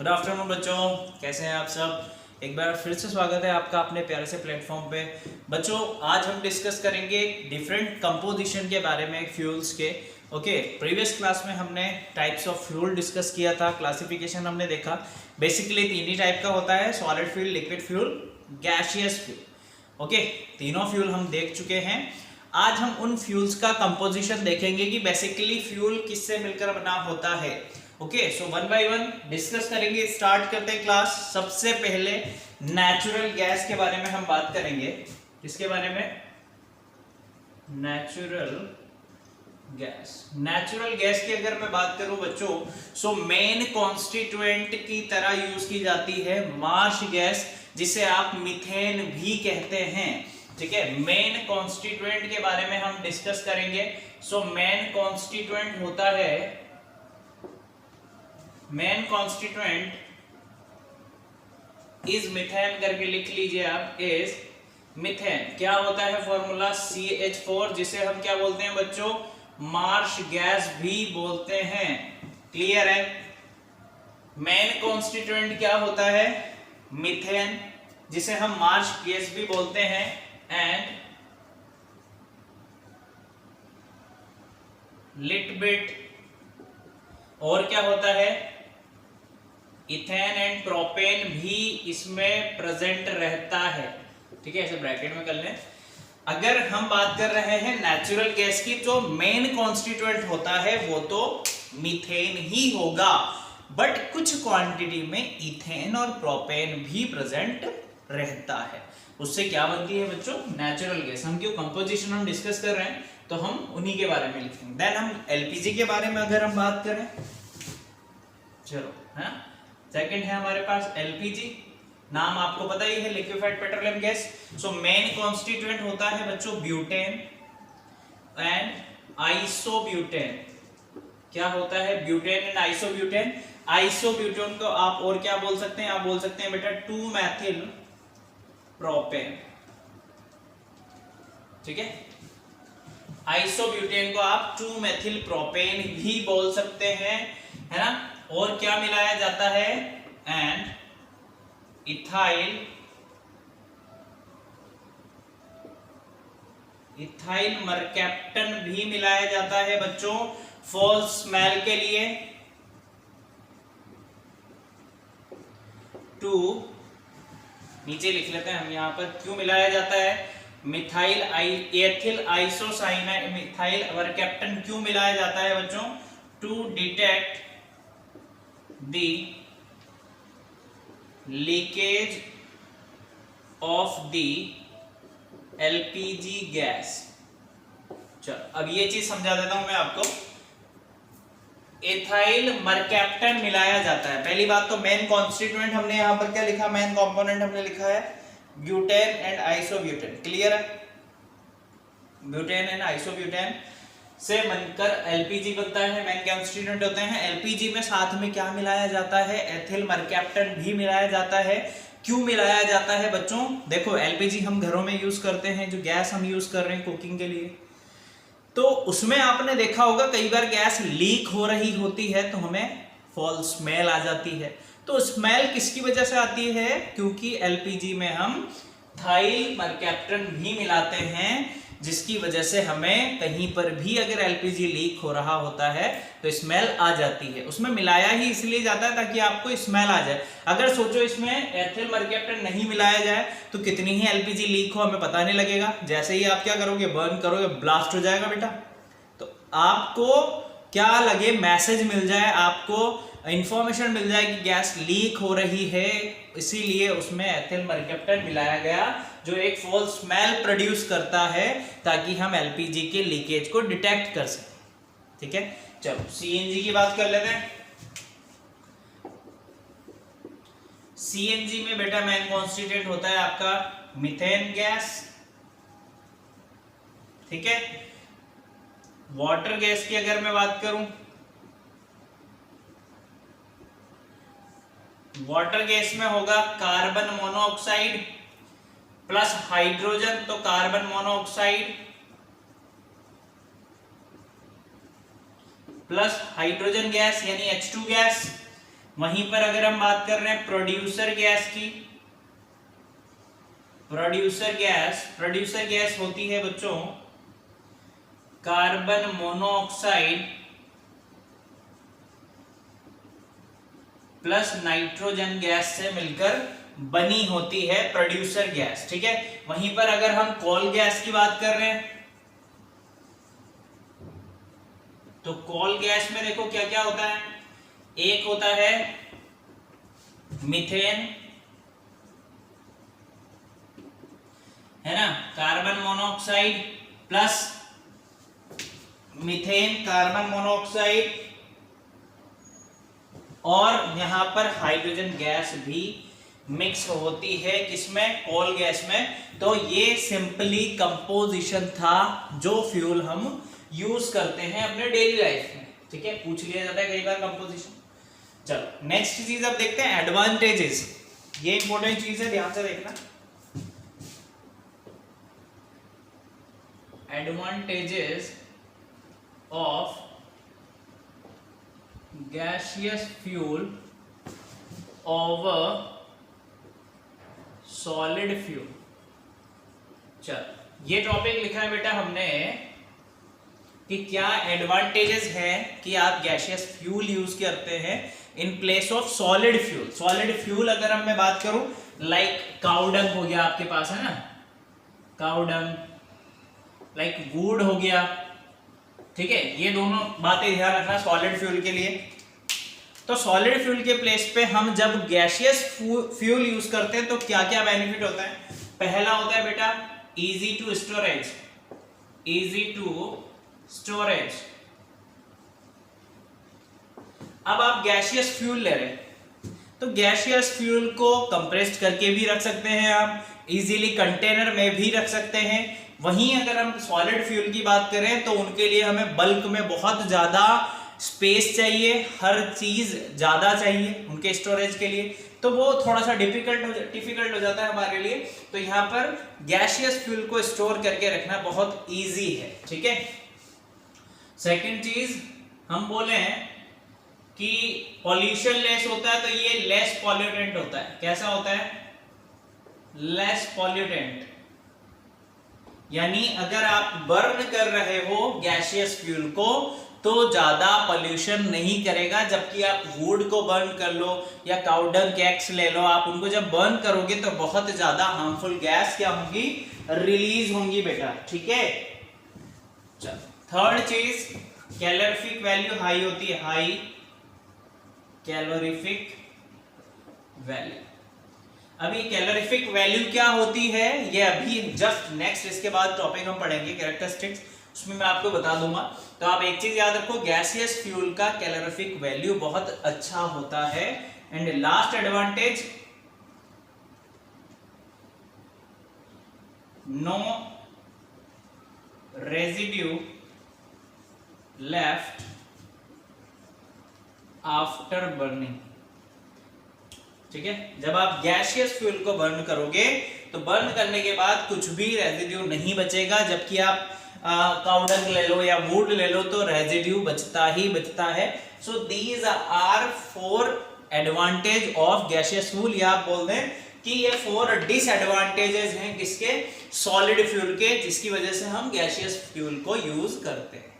Good afternoon बच्चों, कैसे हैं आप सब। एक बार फिर से स्वागत है आपका अपने प्यारे से प्लेटफॉर्म पे। बच्चों, आज हम डिस्कस करेंगे डिफरेंट कंपोजिशन के बारे में फ्यूल्स के। ओके, प्रीवियस क्लास में हमने टाइप्स ऑफ फ्यूल डिस्कस किया था, क्लासिफिकेशन हमने देखा। बेसिकली तीन ही टाइप का होता है, solid fuel, liquid fuel, gaseous fuel. Okay, तीनों फ्यूल हम देख चुके हैं। आज हम उन फ्यूल्स का कंपोजिशन देखेंगे कि बेसिकली फ्यूल किससे मिलकर बना होता है। Okay, so one by one discuss करेंगे। स्टार्ट करते हैं क्लास। सबसे पहले नेचुरल गैस के बारे में हम बात करेंगे। किसके बारे में? Natural gas. नेचुरल गैस की अगर मैं बात करूं बच्चों, सो मेन कॉन्स्टिट्यूएंट की तरह यूज की जाती है मार्श गैस, जिसे आप मीथेन भी कहते हैं। ठीक है, मेन कॉन्स्टिट्यूएंट के बारे में हम डिस्कस करेंगे। सो मेन कॉन्स्टिट्यूएंट होता है, मेन कॉन्स्टिट्यूएंट इज मीथेन करके लिख लीजिए आप, इज मीथेन। क्या होता है फॉर्मूला? CH4, जिसे हम क्या बोलते हैं बच्चों? मार्श गैस भी बोलते हैं। क्लियर है? मेन कॉन्स्टिट्यूएंट क्या होता है? मीथेन, जिसे हम मार्श गैस भी बोलते हैं। एंड लिट बिट, और क्या होता है? इथेन एंड प्रोपेन भी इसमें प्रेजेंट रहता है। ठीक है, ऐसे ब्रैकेट में कर लें। अगर हम बात कर रहे हैं नेचुरल गैस की, तो मेन कॉन्स्टिट्यूएंट होता है वो तो मीथेन ही होगा, बट कुछ क्वांटिटी में इथेन और प्रोपेन भी प्रेजेंट रहता है। उससे क्या बनती है बच्चों? Natural gas. हम क्यों कंपोजिशन हम डिस्कस कर रहे हैं, तो हम उन्हीं के बारे में लिखेंगे। देन हम एलपीजी के बारे में अगर हम बात करें, चलो, हाँ, सेकंड है हमारे पास एलपीजी। नाम आपको पता ही है, liquefied petroleum gas. So main constituent होता है बच्चों ब्यूटेन एंड आइसोब्यूटेन। क्या होता है? Butane and isobutane. आइसोब्यूटेन को आप और क्या बोल सकते हैं? आप बोल सकते हैं बेटा 2 मेथिल प्रोपेन। ठीक है, आइसोब्यूटेन को आप 2 मेथिल प्रोपेन भी बोल सकते हैं, है ना। और क्या मिलाया जाता है? एंड इथाइल मरकैप्टन भी मिलाया जाता है बच्चों, फॉल्स स्मेल के लिए। टू, नीचे लिख लेते हैं हम यहां पर, क्यों मिलाया जाता है? Methyl ethyl isocyanide, methyl mercaptan क्यों मिलाया जाता है बच्चों? To detect the leakage of the LPG gas. चलो, अब ये चीज समझा देता हूं मैं आपको। एथाइल मरकैप्टन मिलाया जाता है। पहली बात तो मेन कॉन्स्टिट्यूएंट हमने यहां पर क्या लिखा? मेन कंपोनेंट हमने लिखा है ब्यूटेन एंड आइसोब्यूटेन। क्लियर है? ब्यूटेन एंड आइसोब्यूटेन से बनकर एलपीजी बनता है, मेन कॉन्स्टिट्यूएंट होते हैं। एलपीजी में साथ में क्या मिलाया जाता है? एथिल मरकैप्टन भी मिलाया जाता है। क्यों मिलाया जाता है बच्चों? देखो, एलपीजी हम घरों में यूज करते हैं, जो गैस हम यूज कर रहे हैं कुकिंग के लिए, तो उसमें आपने देखा होगा कई बार गैस लीक हो रही होती है तो हमें फॉल स्मेल आ जाती है। तो स्मेल किसकी वजह से आती है? क्योंकि एलपीजी में हम इथाइल मरकैप्टन भी मिलाते हैं, जिसकी वजह से हमें कहीं पर भी अगर एलपीजी लीक हो रहा होता है तो स्मेल आ जाती है। उसमें मिलाया ही इसलिए जाता है ताकि आपको स्मेल आ जाए। अगर सोचो इसमें एथिल मरकैप्टन नहीं मिलाया जाए तो कितनी ही एलपीजी लीक हो हमें पता नहीं लगेगा। जैसे ही आप क्या करोगे, बर्न करोगे, ब्लास्ट हो जाएगा बेटा। तो आपको क्या लगे, मैसेज मिल जाए, आपको इंफॉर्मेशन मिल जाए कि गैस लीक हो रही है, इसीलिए उसमें एथिल मरकैप्टन मिलाया गया, जो एक फॉल स्मेल प्रोड्यूस करता है, ताकि हम एलपीजी के लीकेज को डिटेक्ट कर सकें। ठीक है, चलो सीएनजी की बात कर लेते हैं। सीएनजी में बेटा मेन कॉन्स्टिट्यूएंट होता है आपका मीथेन गैस। ठीक है, वाटर गैस की अगर मैं बात करूं, वाटर गैस में होगा कार्बन मोनोऑक्साइड प्लस हाइड्रोजन, तो carbon monoxide plus hydrogen gas यानी H2 गैस। वहीं पर अगर हम बात कर रहे हैं प्रोड्यूसर गैस की, प्रोड्यूसर गैस होती है बच्चों carbon monoxide plus nitrogen gas से मिलकर बनी होती है प्रोड्यूसर गैस, ठीक है। वहीं पर अगर हम कॉल गैस की बात कर रहे हैं तो कॉल गैस में देखो क्या क्या होता है। एक होता है मीथेन, है ना, carbon monoxide plus methane, carbon monoxide, और यहां पर हाइड्रोजन गैस भी मिक्स होती है किसमें, कॉल गैस में। तो ये सिंपली कंपोजिशन था जो फ्यूल हम यूज करते हैं अपने डेली लाइफ में, ठीक है, पूछ लिया जाता है कई बार कंपोजिशन। चलो नेक्स्ट चीज अब देखते हैं एडवांटेजेस। ये इंपॉर्टेंट चीज है, ध्यान से देखना। Advantages of gaseous fuel over solid fuel। चल ये टॉपिक लिखा है बेटा हमने कि क्या एडवांटेजेस है कि आप गैसियस फ्यूल यूज करते हैं in place of solid fuel. Solid fuel अगर हम मैं बात करूं लाइक काउडंग हो गया आपके पास, है ना, काउडंग, लाइक वुड हो गया, ठीक है, ये दोनों बातें ध्यान रखना सॉलिड फ्यूल के लिए। तो सॉलिड फ्यूल के प्लेस पे हम जब गैसियस फ्यूल यूज करते हैं तो क्या क्या बेनिफिट होता है। पहला होता है बेटा easy to storage, easy to storage. अब आप गैसियस फ्यूल ले रहे हैं तो गैसियस फ्यूल को कंप्रेस्ड करके भी रख सकते हैं आप, इजीली कंटेनर में भी रख सकते हैं। वहीं अगर हम सॉलिड फ्यूल की बात करें तो उनके लिए हमें बल्क में बहुत ज्यादा स्पेस चाहिए, हर चीज ज्यादा चाहिए उनके स्टोरेज के लिए, तो वो थोड़ा सा डिफिकल्ट हो जाता है हमारे लिए। तो यहाँ पर गैसियस फ्यूल को स्टोर करके रखना बहुत इजी है, ठीक है। सेकंड चीज हम बोले हैं कि पॉल्यूशन लेस होता है, तो ये लेस पॉल्यूटेंट होता है। कैसा होता है, लेस पॉल्यूटेंट, यानी अगर आप बर्न कर रहे हो गैसियस फ्यूल को तो ज्यादा पोल्यूशन नहीं करेगा। जबकि आप वुड को बर्न कर लो या काउडंग कैक्स ले लो, आप उनको जब बर्न करोगे तो बहुत ज्यादा हार्मफुल गैस क्या होंगी, रिलीज होंगी बेटा, ठीक है। चलो थर्ड चीज कैलोरीफिक वैल्यू हाई होती है, हाई कैलोरीफिक वैल्यू। अभी कैलोरीफिक वैल्यू क्या होती है ये अभी जस्ट नेक्स्ट इसके बाद टॉपिक हम पढ़ेंगे कैरेक्टरिस्टिक्स, उसमें मैं आपको बता दूंगा। तो आप एक चीज याद रखो, गैसियस फ्यूल का कैलोरीफिक वैल्यू बहुत अच्छा होता है। And last advantage, no residue left after burning, ठीक है। जब आप गैसियस फ्यूल को बर्न करोगे तो बर्न करने के बाद कुछ भी रेजिड्यू नहीं बचेगा। जबकि आप काउडंग ले लो या वुड ले लो तो रेजिड्यू बचता ही बचता है। So these are 4 advantage of gaseous fuel, या आप बोल दें कि ये 4 डिसएडवांटेजेस हैं किसके, सॉलिड फ्यूल के, जिसकी वजह से हम गैसियस फ्यूल को यूज करते हैं।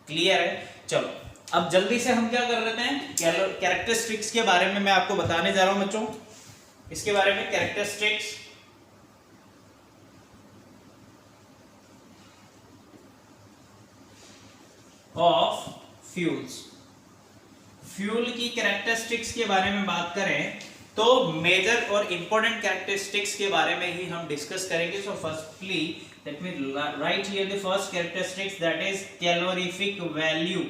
क्लियर है। चलो अब जल्दी से हम क्या कर रहे हैं, कैरेक्टरिस्टिक्स के बारे में मैं आपको बताने जा रहा हूं बच्चों, इसके बारे में कैरेक्टरिस्टिक्स। ऑफ फ्यूल्स, फ्यूल की कैरेक्टरिस्टिक्स के बारे में बात करें तो मेजर और इंपॉर्टेंट कैरेक्टरिस्टिक्स के बारे में ही हम डिस्कस करेंगे। So firstly let me right here the first characteristics, that is calorific value,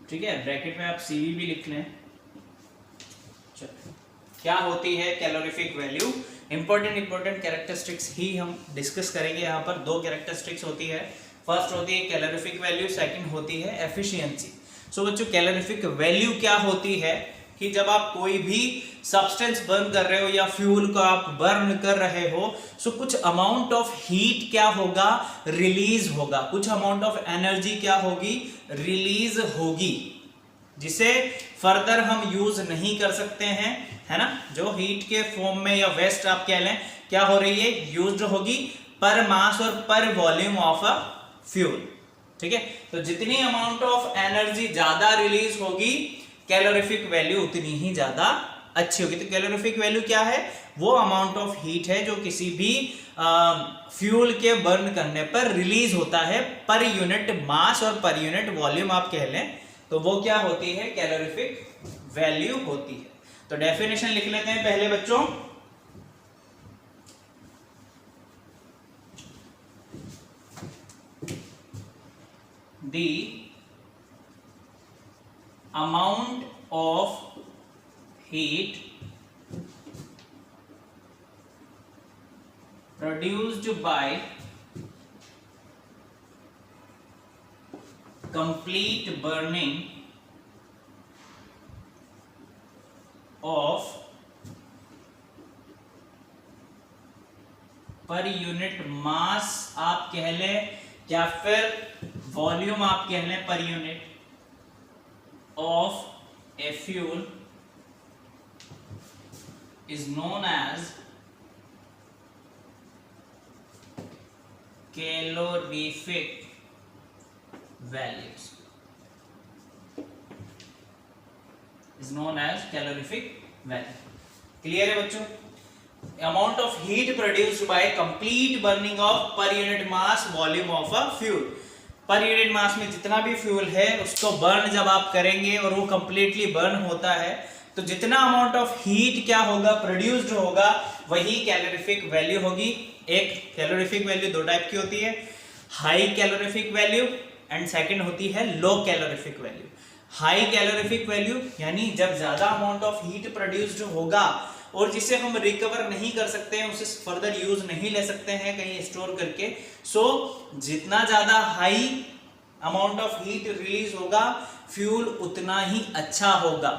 ठीक है, ब्रैकेट में आप सीवी भी लिख लें। क्या होती है कैलोरीफिक वैल्यू, इंपॉर्टेंट कैरेक्टरिस्टिक्स ही हम डिस्कस करेंगे। यहाँ पर 2 कैरेक्टरिस्टिक्स होती है, फर्स्ट होती है कैलोरीफिक वैल्यू, सेकंड होती है एफिशिएंसी। सो बच्चों कैलोरीफिक वैल्यू क्या होती है, कि जब आप कोई भी सब्सटेंस बर्न कर रहे हो या फ्यूल को आप बर्न कर रहे हो, सो कुछ अमाउंट ऑफ हीट क्या होगा, रिलीज होगा, कुछ अमाउंट ऑफ एनर्जी क्या होगी, रिलीज होगी, जिसे फर्दर हम यूज नहीं कर सकते हैं, है ना। जो हीट के फॉर्म में या वेस्ट आप कह लें क्या हो रही है, यूज्ड होगी पर मास और पर वॉल्यूम ऑफ अ फ्यूल, ठीक है। तो जितनी अमाउंट ऑफ एनर्जी ज्यादा रिलीज होगी, कैलोरीफिक वैल्यू उतनी ही ज्यादा अच्छी होगी। तो कैलोरीफिक वैल्यू क्या है, वो अमाउंट ऑफ हीट है जो किसी भी फ्यूल के बर्न करने पर रिलीज होता है पर यूनिट मास और पर यूनिट वॉल्यूम आप कह लें, तो वो क्या होती है, कैलोरीफिक वैल्यू होती है। तो डेफिनेशन लिख लेते हैं पहले बच्चों। The amount of heat produced by complete burning of पर यूनिट मास आप कह लें या फिर वॉल्यूम आप कह लें per unit of a fuel is known as calorific values, is known as calorific value. Clear है बच्चों। Amount of heat produced by complete burning of per unit mass volume of a fuel. Per unit mass में जितना भी fuel है उसको burn जब आप करेंगे और वो कंप्लीटली बर्न होता है, तो जितना अमाउंट ऑफ हीट क्या होगा, प्रोड्यूस्ड होगा, वही कैलोरीफिक वैल्यू होगी। एक कैलोरीफिक वैल्यू दो टाइप की होती है, high calorific value and second होती है low calorific value. High calorific value यानी जब ज्यादा अमाउंट ऑफ हीट प्रोड्यूस्ड होगा और जिसे हम रिकवर नहीं कर सकते हैं, उसे फर्दर यूज नहीं ले सकते हैं कहीं स्टोर करके। सो जितना ज्यादा high amount of heat release होगा, फ्यूल उतना ही अच्छा होगा।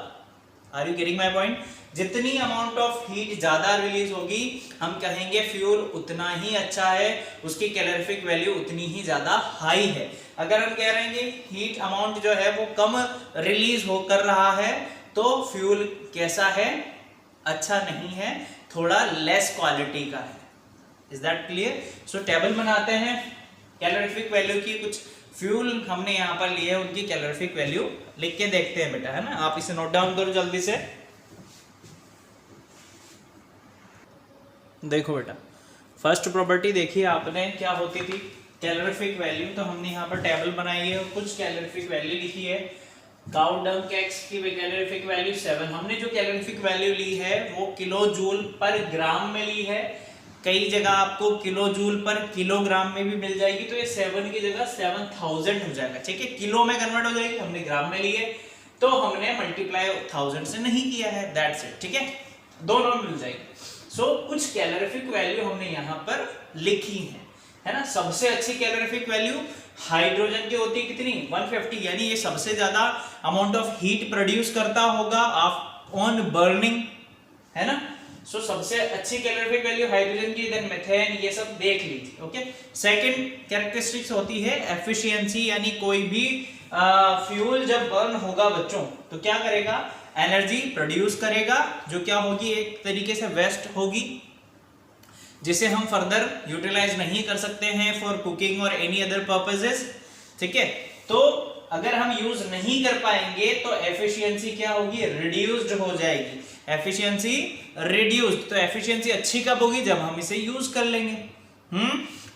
Are you getting my point. जितनी अमाउंट ऑफ हीट ज्यादा रिलीज होगी, हम कहेंगे फ्यूल उतना ही अच्छा है, उसकी कैलोरीफिक वैल्यू उतनी ही ज्यादा हाई है। अगर हम कह रहे हैं कि हीट अमाउंट जो है वो कम रिलीज हो कर रहा है, तो फ्यूल कैसा है, अच्छा नहीं है, थोड़ा लेस क्वालिटी का है। Is that clear. So table बनाते हैं कैलोरीफिक वैल्यू की। कुछ फ्यूल हमने यहाँ पर लिए, उनकी कैलोरीफिक वैल्यू लिख के देखते हैं बेटा, है ना। आप इसे नोट डाउन करो जल्दी से। देखो बेटा, फर्स्ट प्रॉपर्टी देखिए आपने क्या होती थी, कैलोरीफिक वैल्यू। तो हमने यहाँ पर टेबल बनाई है और कुछ कैलोरीफिक वैल्यू लिखी है। काउ डंग कैक्स की कैलोरीफिक वैल्यू 7। हमने जो कैलोरीफिक वैल्यू ली है वो किलो जूल पर ग्राम में ली है। कई जगह आपको किलो जूल पर किलोग्राम में भी मिल जाएगी, तो ये 7 की जगह 7000 हो जाएगा, ठीक है। किलो में कन्वर्ट हो जाएगी, हमने ग्राम में ली है तो हमने मल्टीप्लाई 1000 से नहीं किया है, दैट्स इट, ठीक है। दोनों मिल जाएगी। सो कुछ कैलोरीफिक वैल्यू हमने यहाँ पर लिखी है ना। सबसे अच्छी कैलोरीफिक वैल्यू हाइड्रोजन की होती है कितनी, 150, यानी ये सबसे ज्यादा अमाउंट ऑफ हीट प्रोड्यूस करता होगा ऑन बर्निंग, है ना। सो सबसे अच्छी कैलोरीफिक वैल्यू हाइड्रोजन की, देन मेथेन, ये सब देख लीजिए, ओके। सेकंड कैरेक्टरिस्टिक्स होती है एफिशिएंसी, यानी कोई भी फ्यूल जब बर्न होगा बच्चों तो क्या करेगा, एनर्जी प्रोड्यूस करेगा, जो क्या होगी, एक तरीके से वेस्ट होगी, जिसे हम फर्दर यूटिलाइज नहीं कर सकते हैं फॉर कुकिंग और एनी अदर पर्पसेस, ठीक है। तो अगर हम यूज नहीं कर पाएंगे तो एफिशिएंसी क्या होगी, रिड्यूस्ड हो जाएगी। एफिशिएंसी रिड्यूस्ड, तो एफिशिएंसी अच्छी कब होगी, जब हम इसे यूज कर लेंगे।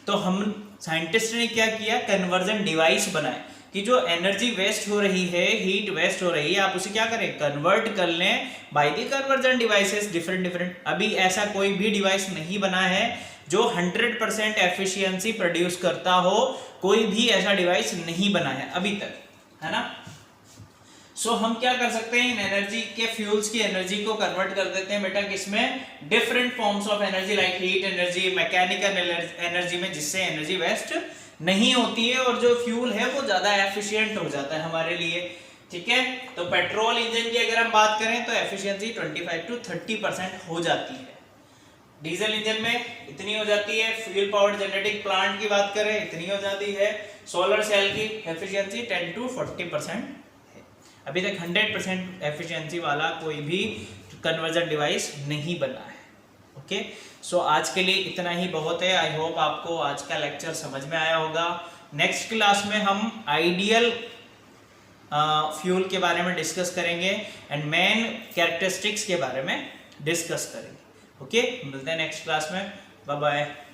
तो हम साइंटिस्ट ने क्या किया, कन्वर्जन डिवाइस बनाए कि जो एनर्जी वेस्ट हो रही है, हीट वेस्ट हो रही है, आप उसे क्या करें, कन्वर्ट कर लें by the conversion devices different. अभी ऐसा कोई भी डिवाइस नहीं बना है जो 100% एफिशिएंसी प्रोड्यूस करता हो, कोई भी ऐसा डिवाइस नहीं बना है अभी तक, है ना। सो हम क्या कर सकते हैं, इन एनर्जी के फ्यूल्स की एनर्जी को कन्वर्ट कर देते हैं बेटा किसमें, different forms of energy, like heat energy, mechanical energy में, जिससे एनर्जी वेस्ट नहीं होती है और जो फ्यूल है वो ज्यादा एफिशिएंट हो जाता है हमारे लिए, ठीक है। तो पेट्रोल इंजन की अगर हम बात करें तो एफिशिएंसी 25 to 30% हो जाती है। डीजल इंजन में इतनी हो जाती है। फ्यूल पावर्ड जनरेटिंग प्लांट की बात करें इतनी हो जाती है। सोलर सेल की एफिशिएंसी 10 to 40% है। अभी तक 100% एफिशिएंसी वाला कोई भी कन्वर्जन डिवाइस नहीं बना है। ओके, सो आज के लिए इतना ही बहुत है। आई होप आपको आज का लेक्चर समझ में आया होगा। नेक्स्ट क्लास में हम आइडियल फ्यूल के बारे में डिस्कस करेंगे एंड मेन कैरेक्टरिस्टिक्स के बारे में डिस्कस करेंगे। ओके, मिलते हैं नेक्स्ट क्लास में। Bye bye.